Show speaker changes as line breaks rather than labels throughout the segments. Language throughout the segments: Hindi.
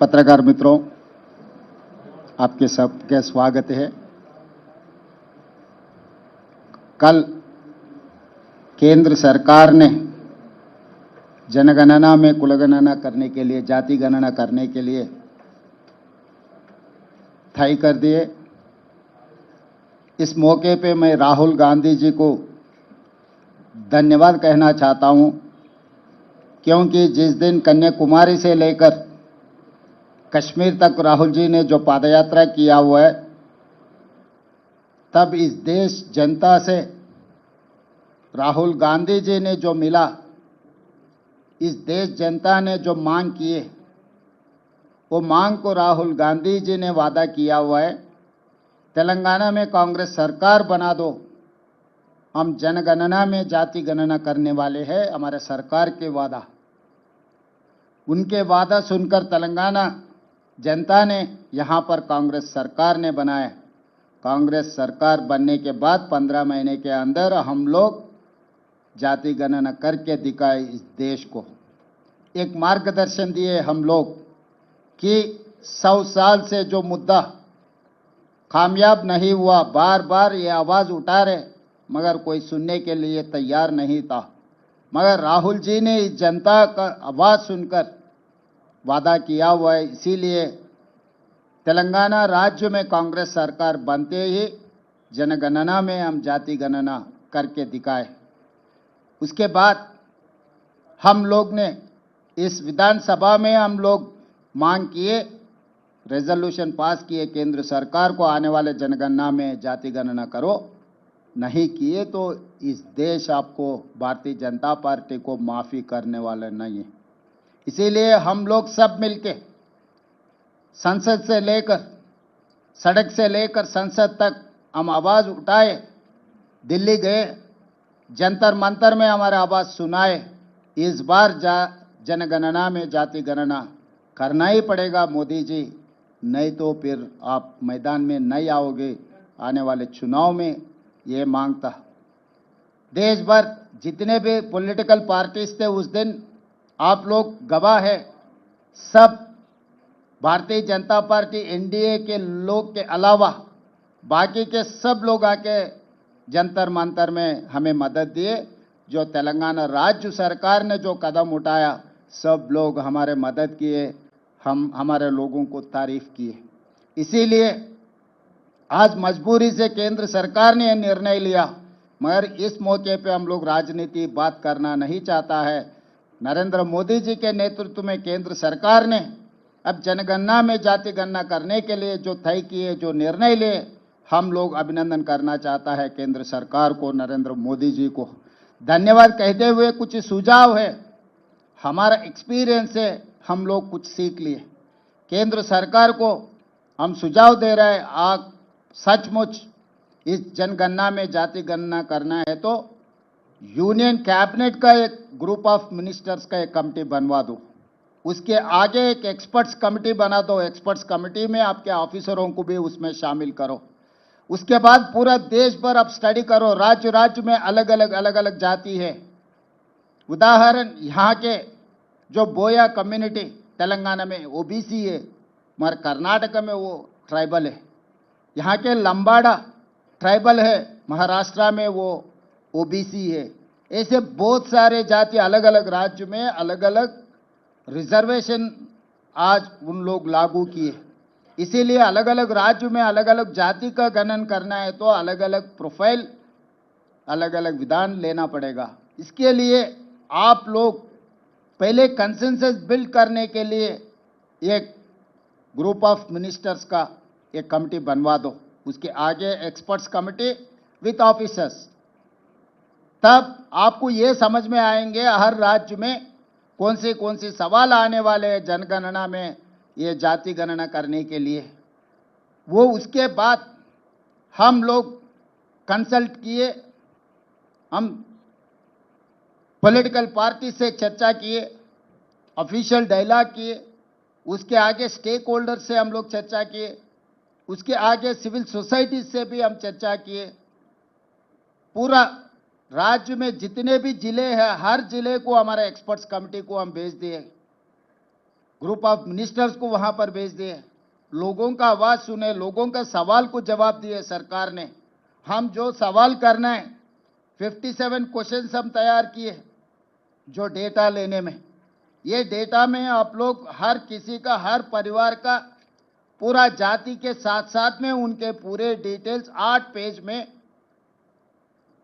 पत्रकार मित्रों, आपके सबके स्वागत है। कल केंद्र सरकार ने जनगणना में कुलगणना करने के लिए, जाति गणना करने के लिए तय कर दिए। इस मौके पे मैं राहुल गांधी जी को धन्यवाद कहना चाहता हूं, क्योंकि जिस दिन कन्याकुमारी से लेकर कश्मीर तक राहुल जी ने जो पदयात्रा किया हुआ है, तब इस देश जनता से राहुल गांधी जी ने जो मिला, इस देश जनता ने जो मांग किए, वो मांग को राहुल गांधी जी ने वादा किया हुआ है। तेलंगाना में कांग्रेस सरकार बना दो, हम जनगणना में जाति गणना करने वाले हैं। हमारे सरकार के वादा, उनके वादा सुनकर तेलंगाना जनता ने यहाँ पर कांग्रेस सरकार ने बनाया। कांग्रेस सरकार बनने के बाद 15 महीने के अंदर हम लोग जाति गणना करके दिखाए, इस देश को एक मार्गदर्शन दिए हम लोग कि 100 साल से जो मुद्दा कामयाब नहीं हुआ, बार बार ये आवाज उठा रहे, मगर कोई सुनने के लिए तैयार नहीं था। मगर राहुल जी ने इस जनता का आवाज सुनकर वादा किया हुआ है। इसीलिए तेलंगाना राज्य में कांग्रेस सरकार बनते ही जनगणना में हम जाति गणना करके दिखाए। उसके बाद हम लोग ने इस विधानसभा में हम लोग मांग किए, रेजोल्यूशन पास किए, केंद्र सरकार को आने वाले जनगणना में जाति गणना करो। नहीं किए तो इस देश आपको, भारतीय जनता पार्टी को माफी करने वाले नहीं है। इसीलिए हम लोग सब मिलके संसद से लेकर, सड़क से लेकर संसद तक हम आवाज उठाए, दिल्ली गए, जंतर मंतर में हमारे आवाज सुनाए। इस बार जनगणना में जाति गणना करना ही पड़ेगा मोदी जी, नहीं तो फिर आप मैदान में नहीं आओगे। आने वाले चुनाव में ये मांग था। देश भर जितने भी पॉलिटिकल पार्टीज थे उस दिन, आप लोग गवाह है, सब भारतीय जनता पार्टी एनडीए के लोग के अलावा बाकी के सब लोग आके जंतर मंतर में हमें मदद दिए। जो तेलंगाना राज्य सरकार ने जो कदम उठाया, सब लोग हमारे मदद किए, हम हमारे लोगों को तारीफ किए। इसीलिए आज मजबूरी से केंद्र सरकार ने यह निर्णय लिया, मगर इस मौके पे हम लोग राजनीति बात करना नहीं चाहता है। नरेंद्र मोदी जी के नेतृत्व में केंद्र सरकार ने अब जनगणना में जाति गणना करने के लिए जो तय किए, जो निर्णय लिए, हम लोग अभिनंदन करना चाहता है केंद्र सरकार को, नरेंद्र मोदी जी को धन्यवाद कहते हुए कुछ सुझाव है, हमारा एक्सपीरियंस है, हम लोग कुछ सीख लिए। केंद्र सरकार को हम सुझाव दे रहे हैं, आप सचमुच इस जनगणना में जाति गणना करना है तो यूनियन कैबिनेट का एक ग्रुप ऑफ मिनिस्टर्स का एक कमेटी बनवा दो, उसके आगे एक एक्सपर्ट्स कमेटी बना दो, एक्सपर्ट्स कमेटी में आपके ऑफिसरों को भी उसमें शामिल करो। उसके बाद पूरा देश भर आप स्टडी करो, राज्य राज्य में अलग अलग जाति है। उदाहरण, यहाँ के जो बोया कम्युनिटी तेलंगाना में ओबीसी है, मगर कर्नाटक में वो ट्राइबल है। यहाँ के लंबाड़ा ट्राइबल है, महाराष्ट्र में वो ओबीसी है। ऐसे बहुत सारे जाति अलग अलग राज्य में अलग अलग रिजर्वेशन आज उन लोग लागू किए। इसीलिए अलग अलग राज्य में अलग अलग जाति का गणन करना है तो अलग अलग प्रोफाइल, अलग अलग विधान लेना पड़ेगा। इसके लिए आप लोग पहले कंसेंसस बिल्ड करने के लिए एक ग्रुप ऑफ मिनिस्टर्स का एक कमेटी बनवा दो, उसके आगे एक्सपर्ट्स कमेटी विथ ऑफिसर्स। तब आपको ये समझ में आएंगे हर राज्य में कौन से सवाल आने वाले हैं जनगणना में, ये जाति गणना करने के लिए। वो उसके बाद हम लोग कंसल्ट किए, हम पॉलिटिकल पार्टी से चर्चा किए, ऑफिशियल डायलॉग किए, उसके आगे स्टेक होल्डर से हम लोग चर्चा किए, उसके आगे सिविल सोसाइटी से भी हम चर्चा किए। पूरा राज्य में जितने भी जिले हैं, हर जिले को हमारे एक्सपर्ट्स कमेटी को हम भेज दिए। ग्रुप ऑफ मिनिस्टर्स को वहां पर भेज दिए, लोगों का आवाज सुने, लोगों का सवाल को जवाब दिए सरकार ने। हम जो सवाल करना है 57 क्वेश्चंस हम तैयार किए जो डेटा लेने में। ये डेटा में आप लोग हर किसी का, हर परिवार का, पूरा जाति के साथ साथ में उनके पूरे डिटेल्स 8 पेज में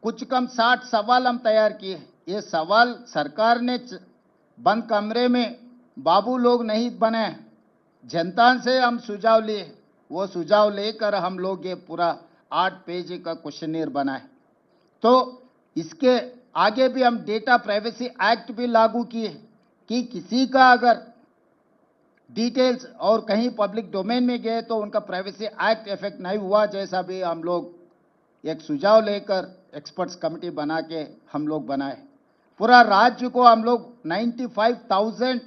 कुछ कम 60 सवाल हम तैयार किए। ये सवाल सरकार ने बंद कमरे में बाबू लोग नहीं बनाए, जनता से हम सुझाव लिए, वो सुझाव लेकर हम लोग ये पूरा 8 पेज का क्वेश्चनियर बनाए। तो इसके आगे भी हम डेटा प्राइवेसी एक्ट भी लागू किए कि किसी का अगर डिटेल्स और कहीं पब्लिक डोमेन में गए तो उनका प्राइवेसी एक्ट इफेक्ट नहीं हुआ, जैसा भी हम लोग एक सुझाव लेकर एक्सपर्ट्स कमेटी बना के हम लोग बनाए। पूरा राज्य को हम लोग 95,000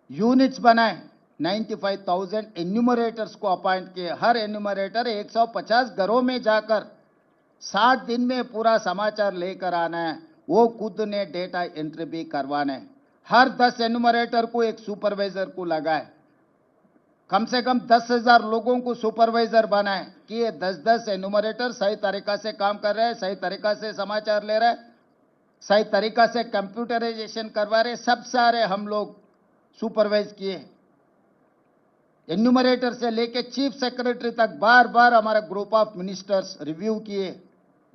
यूनिट्स बनाए, 95,000 एन्यूमरेटर्स को अपॉइंट किए। हर एन्यूमरेटर 150 घरों में जाकर 60 दिन में पूरा समाचार लेकर आना है, वो खुद ने डेटा एंट्री भी करवाना है। हर 10 एन्यूमरेटर को एक सुपरवाइजर को लगाए, कम से कम 10,000 लोगों को सुपरवाइजर बनाए कि ये 10-10 एन्यूमरेटर सही तरीका से काम कर रहे हैं, सही तरीका से समाचार ले रहे हैं, सही तरीका से कंप्यूटराइजेशन करवा रहे, सब सारे हम लोग सुपरवाइज किए। एन्यूमरेटर से लेके चीफ सेक्रेटरी तक बार बार हमारा ग्रुप ऑफ मिनिस्टर्स रिव्यू किए।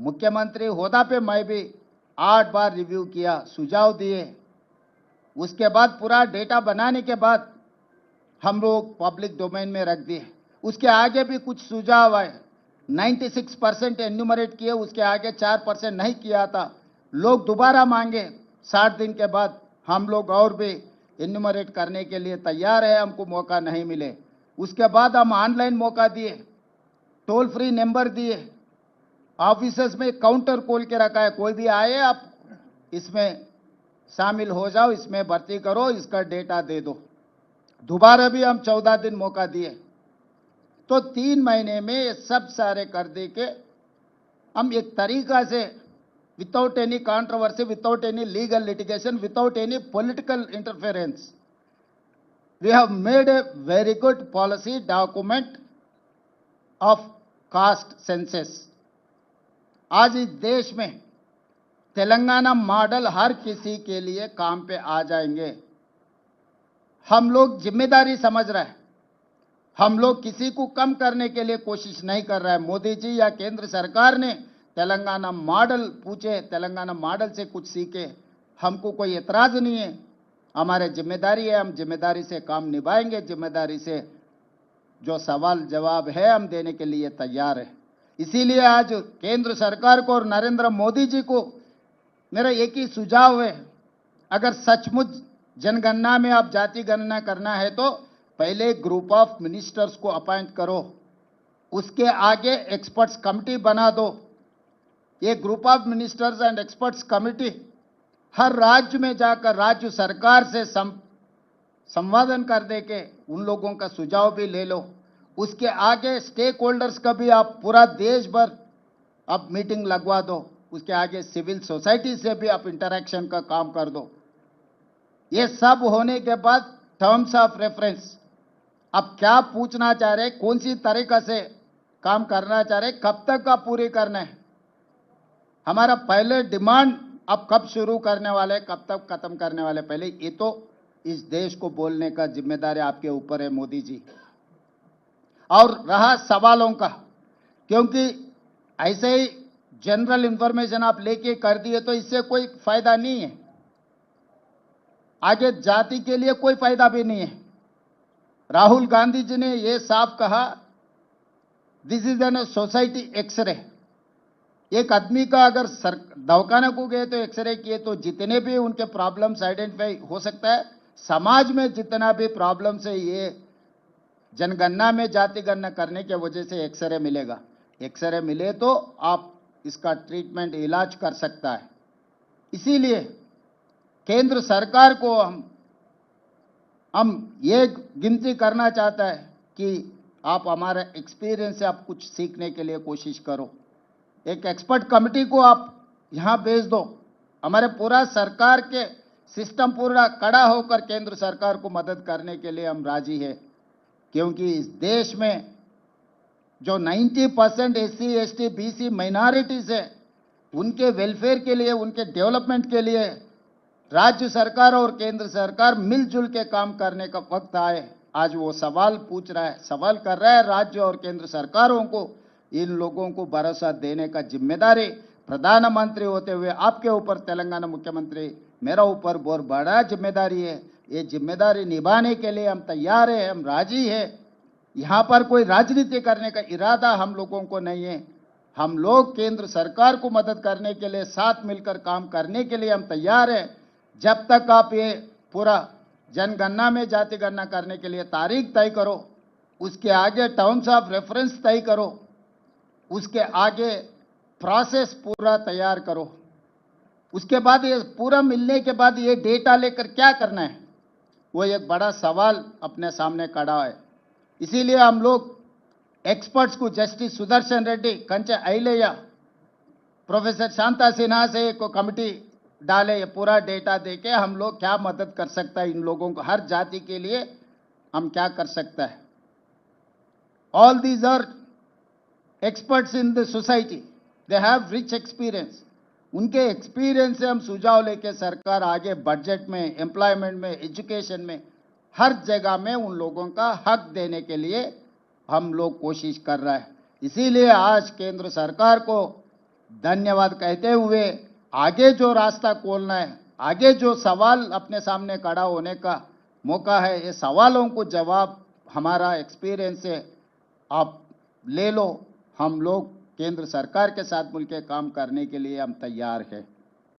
मुख्यमंत्री होदा पे मैं भी 8 बार रिव्यू किया, सुझाव दिए। उसके बाद पूरा डेटा बनाने के बाद हम लोग पब्लिक डोमेन में रख दिए। उसके आगे भी कुछ सुझाव आए, 96% एन्यूमरेट किए, उसके आगे 4% नहीं किया था। लोग दोबारा मांगे, 60 दिन के बाद हम लोग और भी एन्यूमरेट करने के लिए तैयार है, हमको मौका नहीं मिले। उसके बाद हम ऑनलाइन मौका दिए, टोल फ्री नंबर दिए, ऑफिसेस में काउंटर खोल के रखा है, कोई भी आए आप इसमें शामिल हो जाओ, इसमें भर्ती करो, इसका डेटा दे दो। दोबारा भी हम 14 दिन मौका दिए। तो 3 महीने में ये सब सारे कर दे के हम एक तरीका से without any controversy, without any legal litigation, without any political interference, we have made a very good policy document of caste census. आज इस देश में तेलंगाना मॉडल हर किसी के लिए काम पे आ जाएंगे। हम लोग जिम्मेदारी समझ रहे हैं, हम लोग किसी को कम करने के लिए कोशिश नहीं कर रहे हैं। मोदी जी या केंद्र सरकार ने तेलंगाना मॉडल पूछे, तेलंगाना मॉडल से कुछ सीखे, हमको कोई एतराज नहीं है। हमारे जिम्मेदारी है, हम जिम्मेदारी से काम निभाएंगे, जिम्मेदारी से जो सवाल जवाब है हम देने के लिए तैयार है। इसीलिए आज केंद्र सरकार को और नरेंद्र मोदी जी को मेरा एक ही सुझाव है, अगर सचमुच जनगणना में आप जाति गणना करना है तो पहले ग्रुप ऑफ मिनिस्टर्स को अपॉइंट करो, उसके आगे एक्सपर्ट्स कमेटी बना दो। ये group of ministers and experts committee हर राज्य में जाकर राज्य सरकार से संवादन कर दे के उन लोगों का सुझाव भी ले लो। उसके आगे स्टेक होल्डर्स का भी आप पूरा देश भर आप मीटिंग लगवा दो। उसके आगे सिविल सोसाइटी से भी आप इंटरेक्शन का काम कर दो। ये सब होने के बाद टर्म्स ऑफ रेफरेंस, अब क्या पूछना चाह रहे, कौन सी तरीका से काम करना चाह रहे, कब तक आप पूरी करना है, हमारा पहले डिमांड अब कब शुरू करने वाले, कब तक खत्म करने वाले, पहले ये तो इस देश को बोलने का जिम्मेदारी आपके ऊपर है मोदी जी। और रहा सवालों का, क्योंकि ऐसे ही जनरल इंफॉर्मेशन आप लेके कर दिए तो इससे कोई फायदा नहीं है, आगे जाति के लिए कोई फायदा भी नहीं है। राहुल गांधी जी ने ये साफ कहा, this is an society X ray. एक आदमी का अगर दवाखाना को गए तो एक्सरे किए तो जितने भी उनके प्रॉब्लम्स आइडेंटिफाई हो सकता है, समाज में जितना भी प्रॉब्लम्स है ये जनगणना में जाति गणना करने के वजह से एक्सरे मिलेगा। एक्सरे मिले तो आप इसका ट्रीटमेंट इलाज कर सकता है। इसीलिए केंद्र सरकार को हम ये गिनती करना चाहता है कि आप हमारे एक्सपीरियंस से आप कुछ सीखने के लिए कोशिश करो। एक एक्सपर्ट कमेटी को आप यहाँ भेज दो। हमारे पूरा सरकार के सिस्टम पूरा खड़ा होकर केंद्र सरकार को मदद करने के लिए हम राजी है, क्योंकि इस देश में जो 90% एससी, एसटी, बीसी माइनॉरिटीज है, उनके वेलफेयर के लिए, उनके डेवलपमेंट के लिए राज्य सरकार और केंद्र सरकार मिलजुल के काम करने का वक्त आए। आज वो सवाल पूछ रहा है, सवाल कर रहा है राज्य और केंद्र सरकारों को। इन लोगों को भरोसा देने का जिम्मेदारी प्रधानमंत्री होते हुए आपके ऊपर, तेलंगाना मुख्यमंत्री, मेरा ऊपर बहुत बड़ा जिम्मेदारी है। ये जिम्मेदारी निभाने के लिए हम तैयार हैं, हम राजी हैं। यहाँ पर कोई राजनीति करने का इरादा हम लोगों को नहीं है। हम लोग केंद्र सरकार को मदद करने के लिए, साथ मिलकर काम करने के लिए हम तैयार हैं। जब तक आप ये पूरा जनगणना में जाति गणना करने के लिए तारीख तय करो, उसके आगे टर्म्स ऑफ रेफरेंस तय करो, उसके आगे प्रोसेस पूरा तैयार करो, उसके बाद ये पूरा मिलने के बाद ये डेटा लेकर क्या करना है, वो एक बड़ा सवाल अपने सामने खड़ा है। इसीलिए हम लोग एक्सपर्ट्स को, जस्टिस सुदर्शन रेड्डी, कंचे अय्यलैया, प्रोफेसर शांता सिन्हा से एक कमिटी डाले, ये पूरा डेटा देके हम लोग क्या मदद कर सकता है, इन लोगों को हर जाति के लिए हम क्या कर सकता है। All these are experts in the society, they have rich experience. उनके एक्सपीरियंस से हम सुझाव लेके सरकार आगे बजट में, एम्प्लॉयमेंट में, एजुकेशन में, हर जगह में उन लोगों का हक देने के लिए हम लोग कोशिश कर रहे हैं। इसीलिए आज केंद्र सरकार को धन्यवाद कहते हुए आगे जो रास्ता खोलना है, आगे जो सवाल अपने सामने खड़ा होने का मौका है, ये सवालों को जवाब हमारा एक्सपीरियंस से आप ले लो। हम लोग केंद्र सरकार के साथ मिलकर काम करने के लिए हम तैयार हैं।